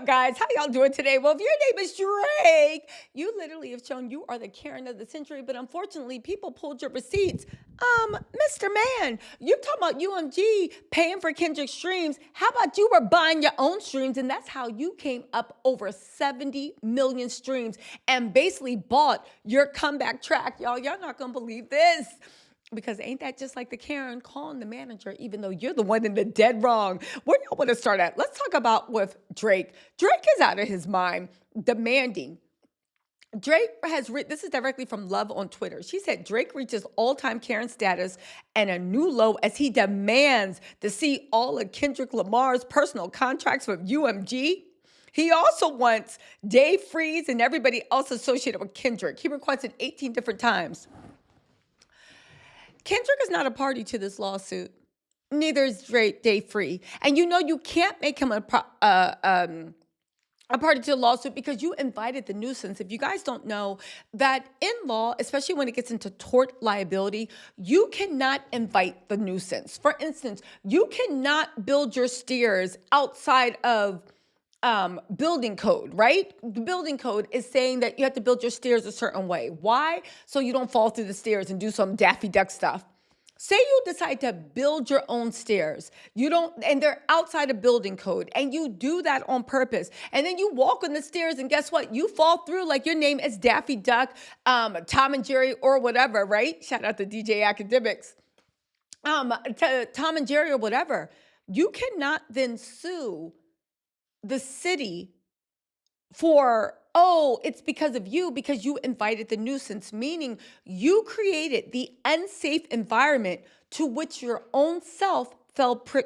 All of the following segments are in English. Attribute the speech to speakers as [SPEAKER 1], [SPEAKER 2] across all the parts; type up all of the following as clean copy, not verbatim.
[SPEAKER 1] up, guys? How y'all doing today? Well, if your name is Drake, you literally have shown you are the Karen of the century, but unfortunately, people pulled your receipts. Mr. Man, you're talking about UMG paying for Kendrick streams. How about you were buying your own streams, and that's how you came up over 70 million streams and basically bought your comeback track. Y'all not gonna believe this. Because ain't that just like the Karen calling the manager, even though you're the one in the dead wrong? Where do y'all want to start at? Let's talk about with Drake. Drake is out of his mind, demanding. Drake has this is directly from Love on Twitter. She said Drake reaches all-time Karen status and a new low as he demands to see all of Kendrick Lamar's personal contracts with UMG. He also wants Dave Freeze and everybody else associated with Kendrick. He requested 18 different times. Kendrick is not a party to this lawsuit. Neither is Dave Free. And you know you can't make him a party to the lawsuit because you invited the nuisance. If you guys don't know that in law, especially when it gets into tort liability, you cannot invite the nuisance. For instance, you cannot build your stairs outside of building code, right? The building code is saying that you have to build your stairs a certain way. Why? So you don't fall through the stairs and do some Daffy Duck stuff. Say you decide to build your own stairs, and they're outside of building code, and you do that on purpose, and then you walk on the stairs, and guess what? You fall through like your name is Daffy Duck, Tom and Jerry, or whatever, right? Shout out to DJ Academics, to Tom and Jerry or whatever. You cannot then sue the city for, it's because of you, because you invited the nuisance, meaning you created the unsafe environment to which your own self fell prey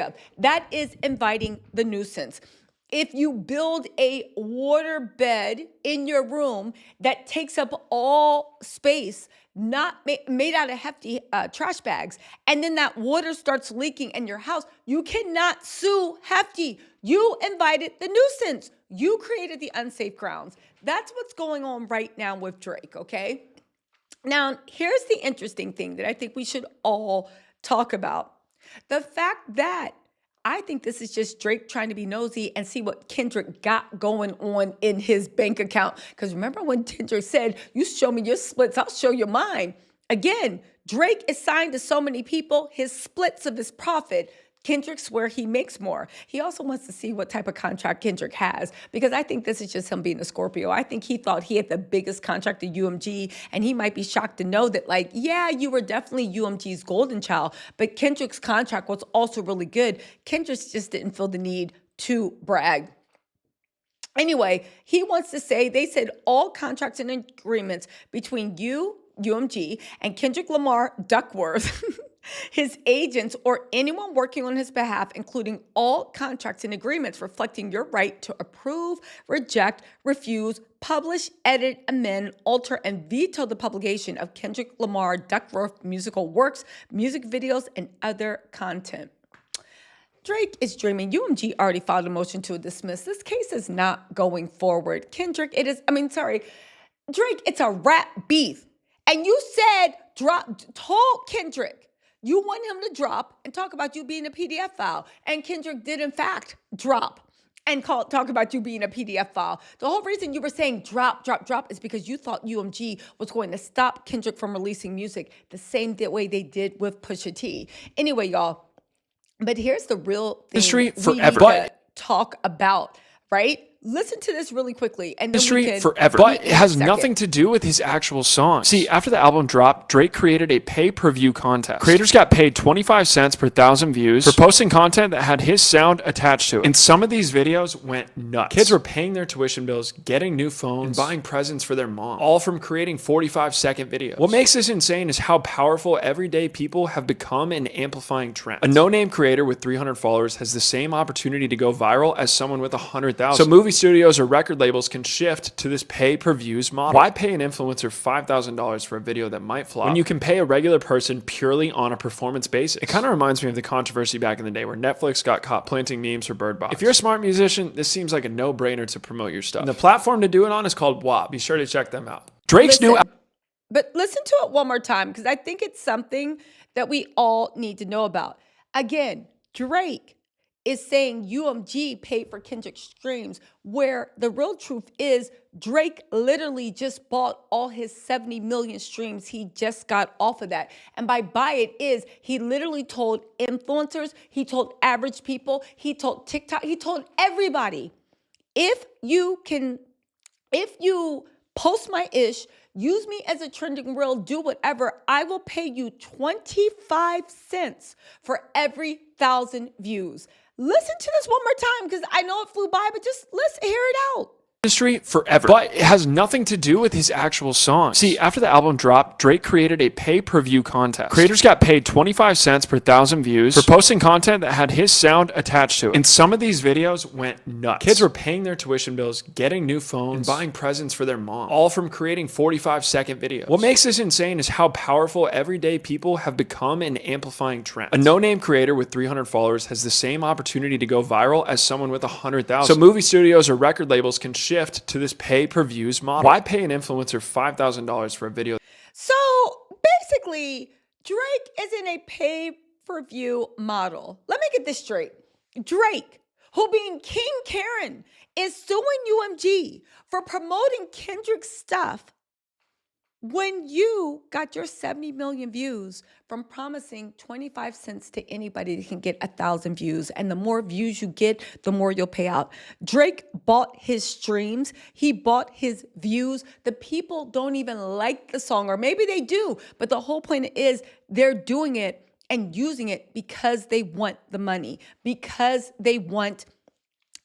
[SPEAKER 1] of. That is inviting the nuisance. If you build a water bed in your room that takes up all space, not made out of hefty trash bags, and then that water starts leaking in your house, you cannot sue Hefty. You invited the nuisance. You created the unsafe grounds. That's what's going on right now with Drake, okay? Now, here's the interesting thing that I think we should all talk about. The fact that I think this is just Drake trying to be nosy and see what Kendrick got going on in his bank account. Because remember when Kendrick said, you show me your splits, I'll show you mine. Again, Drake is signed to so many people, his splits of his profit, Kendrick's where he makes more. He also wants to see what type of contract Kendrick has, because I think this is just him being a Scorpio. I think he thought he had the biggest contract at UMG, and he might be shocked to know that, like, yeah, you were definitely UMG's golden child, but Kendrick's contract was also really good. Kendrick just didn't feel the need to brag. Anyway, he wants to say, they said all contracts and agreements between you, UMG, and Kendrick Lamar Duckworth, his agents, or anyone working on his behalf, including all contracts and agreements reflecting your right to approve, reject, refuse, publish, edit, amend, alter, and veto the publication of Kendrick Lamar Duckworth musical works, music videos, and other content. Drake is dreaming. UMG already filed a motion to dismiss. This case is not going forward. Drake, it's a rap beef. And you said, told Kendrick, you want him to drop and talk about you being a PDF file. And Kendrick did, in fact, drop and talk about you being a PDF file. The whole reason you were saying drop is because you thought UMG was going to stop Kendrick from releasing music the same way they did with Pusha T. Anyway, y'all, but here's the real thing we need to talk about, right? Listen to this really quickly, and then we can
[SPEAKER 2] forever. But it has nothing to do with his actual song. See, after the album dropped, Drake created a pay-per-view contest. Creators got paid 25 cents per 1,000 views for posting content that had his sound attached to it. And some of these videos went nuts. Kids were paying their tuition bills, getting new phones, and buying presents for their mom, all from creating 45-second videos. What makes this insane is how powerful everyday people have become in amplifying trends. A no-name creator with 300 followers has the same opportunity to go viral as someone with 100,000. So movie studios or record labels can shift to this pay-per-views model. Why pay an influencer $5,000 for a video that might flop when you can pay a regular person purely on a performance basis? It kind of reminds me of the controversy back in the day where Netflix got caught planting memes for Bird Box. If you're a smart musician, this seems like a no-brainer to promote your stuff. And the platform to do it on is called WAP. Be sure to check them out. Drake's new...
[SPEAKER 1] But listen to it one more time, because I think it's something that we all need to know about. Again, Drake is saying UMG paid for Kendrick's streams, where the real truth is Drake literally just bought all his 70 million streams he just got off of that. And by buy it is he literally told influencers, he told average people, he told TikTok, he told everybody, if you post my ish, use me as a trending reel, do whatever, I will pay you 25 cents for every 1,000 views. Listen to this one more time because I know it flew by, but just let's hear it out.
[SPEAKER 2] Industry forever, but it has nothing to do with his actual songs. See, after the album dropped, Drake created a pay-per-view contest. Creators got paid 25 cents per 1,000 views for posting content that had his sound attached to it. And some of these videos went nuts. Kids were paying their tuition bills, getting new phones, and buying presents for their mom, all from creating 45-second videos. What makes this insane is how powerful everyday people have become in amplifying trends. A no-name creator with 300 followers has the same opportunity to go viral as someone with 100,000. So movie studios or record labels can shift to this pay-per-views model. Why pay an influencer $5,000 for a video?
[SPEAKER 1] So basically, Drake is in a pay-per-view model. Let me get this straight. Drake, who being King Karen, is suing UMG for promoting Kendrick's stuff when you got your 70 million views from promising 25 cents to anybody that can get 1,000 views. And the more views you get, the more you'll pay out. Drake bought his streams. He bought his views. The people don't even like the song, or maybe they do. But the whole point is they're doing it and using it because they want the money, because they want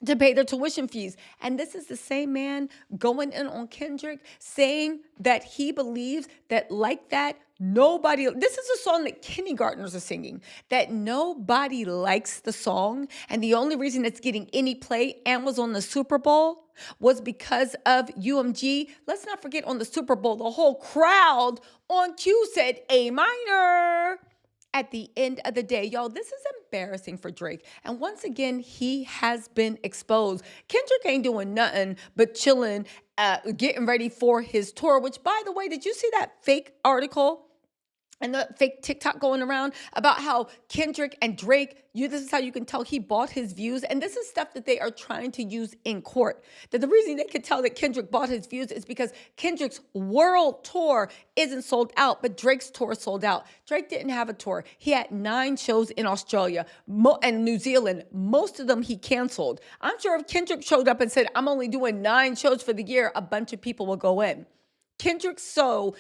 [SPEAKER 1] to pay their tuition fees. And this is the same man going in on Kendrick saying that he believes that like that, this is a song that kindergartners are singing, that nobody likes the song. And the only reason it's getting any play and was on the Super Bowl was because of UMG. Let's not forget, on the Super Bowl, the whole crowd on cue said A minor. At the end of the day, y'all, this is embarrassing for Drake. And once again, he has been exposed. Kendrick ain't doing nothing but chilling, getting ready for his tour, which, by the way, did you see that fake article and the fake TikTok going around about how Kendrick and Drake, this is how you can tell he bought his views? And this is stuff that they are trying to use in court. That the reason they could tell that Kendrick bought his views is because Kendrick's world tour isn't sold out, but Drake's tour is sold out. Drake didn't have a tour. He had 9 shows in Australia and New Zealand. Most of them he canceled. I'm sure if Kendrick showed up and said, I'm only doing 9 shows for the year, a bunch of people will go in. Kendrick's tour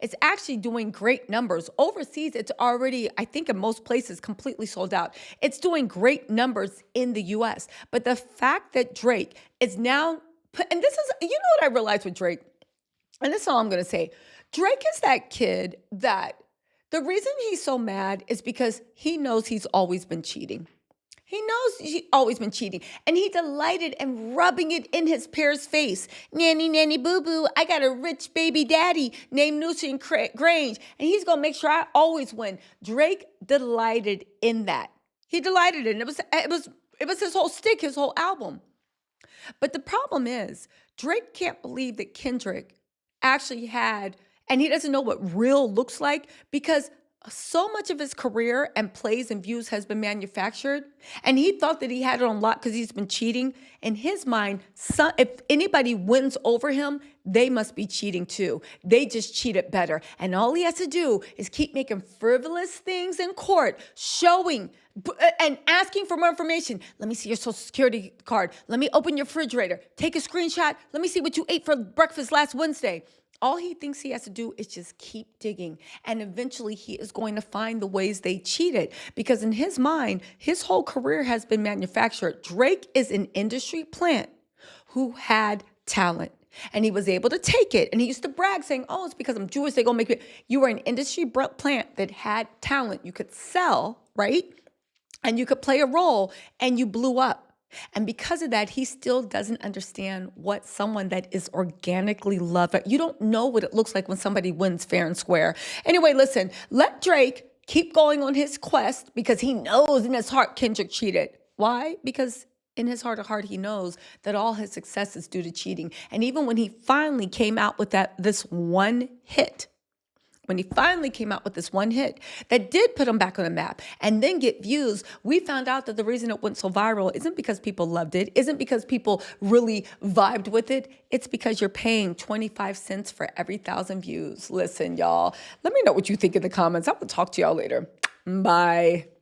[SPEAKER 1] is actually doing great numbers. Overseas, it's already, I think in most places, completely sold out. It's doing great numbers in the US. But the fact that Drake is now, and this is, you know what I realized with Drake? And this is all I'm going to say. Drake is that kid that the reason he's so mad is because he knows he's always been cheating. He knows he's always been cheating, and he delighted in rubbing it in his peer's face. Nanny, nanny, boo-boo, I got a rich baby daddy named Newton Grange, and he's going to make sure I always win. Drake delighted in that. He delighted in it. It was his whole stick, his whole album. But the problem is, Drake can't believe that Kendrick actually had, and he doesn't know what real looks like, because so much of his career and plays and views has been manufactured, and he thought that he had it on lock because he's been cheating. In his mind, if anybody wins over him, they must be cheating too. They just cheated better. And all he has to do is keep making frivolous things in court, showing and asking for more information. Let me see your social security card. Let me open your refrigerator. Take a screenshot. Let me see what you ate for breakfast last Wednesday. All he thinks he has to do is just keep digging. And eventually he is going to find the ways they cheated. Because in his mind, his whole career has been manufactured. Drake is an industry plant who had talent. And he was able to take it. And he used to brag saying, oh, it's because I'm Jewish, they're going to make me. You were an industry plant that had talent. You could sell, right? And you could play a role, and you blew up. And because of that, he still doesn't understand what someone that is organically loved. You don't know what it looks like when somebody wins fair and square. Anyway, listen, let Drake keep going on his quest, because he knows in his heart Kendrick cheated. Why? Because in his heart of heart, he knows that all his success is due to cheating. And even when he finally came out with this one hit, when he finally came out with this one hit that did put him back on the map and then get views, we found out that the reason it went so viral isn't because people loved it, isn't because people really vibed with it. It's because you're paying 25 cents for every 1,000 views. Listen, y'all, let me know what you think in the comments. I will talk to y'all later. Bye.